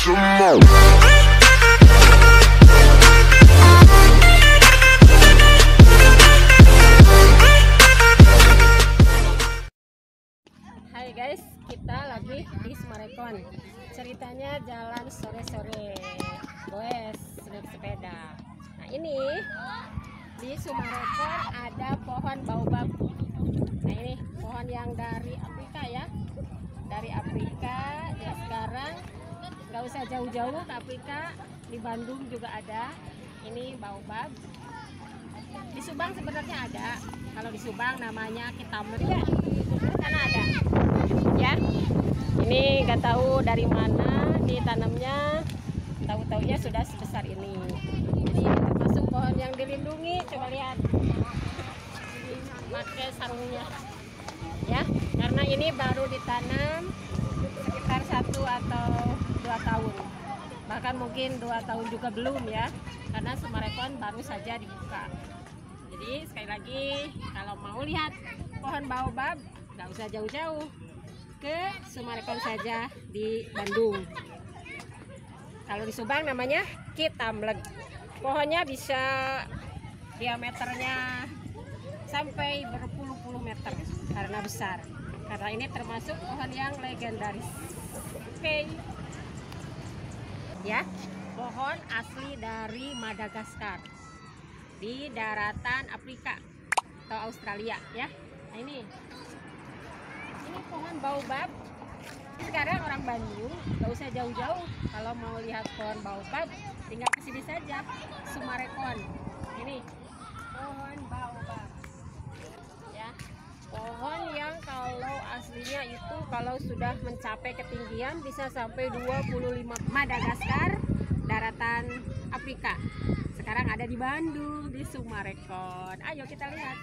Hai guys, kita lagi di Sumarekon. Ceritanya jalan sore-sore, goes naik sepeda. Nah ini di Sumarekon ada pohon baobab. Nah ini pohon yang dari Afrika ya, dari Afrika. Ya sekarang nggak usah jauh-jauh ke Afrika, di Bandung juga ada. Ini baobab. Di Subang sebenarnya ada. Kalau di Subang namanya kitamlet ya, karena ada. Ya, ini nggak tahu dari mana ditanamnya. Tahu-taunya sudah sebesar ini. Jadi ini termasuk pohon yang dilindungi. Coba lihat, ini pakai sarungnya. Ya, karena ini baru ditanam sekitar 1 atau 2 tahun. Bahkan mungkin 2 tahun juga belum ya, karena Sumarekon baru saja dibuka. Jadi sekali lagi, kalau mau lihat pohon baobab nggak usah jauh-jauh, ke Sumarekon saja di Bandung. Kalau di Subang namanya kitamlet. Pohonnya bisa diameternya sampai berpuluh-puluh meter karena besar. Karena ini termasuk pohon yang legendaris. Oke. Ya, pohon asli dari Madagaskar, di daratan Afrika atau Australia ya. Nah ini pohon baobab. Sekarang orang Bandung nggak usah jauh-jauh, kalau mau lihat pohon baobab tinggal kesini saja, Sumarekon. Ini pohon baobab ya, pohon yang kalau aslinya itu kalau sudah mencapai ketinggian bisa sampai 25 Madagaskar, daratan Afrika. Sekarang ada di Bandung, di Sumarekon. Ayo kita lihat.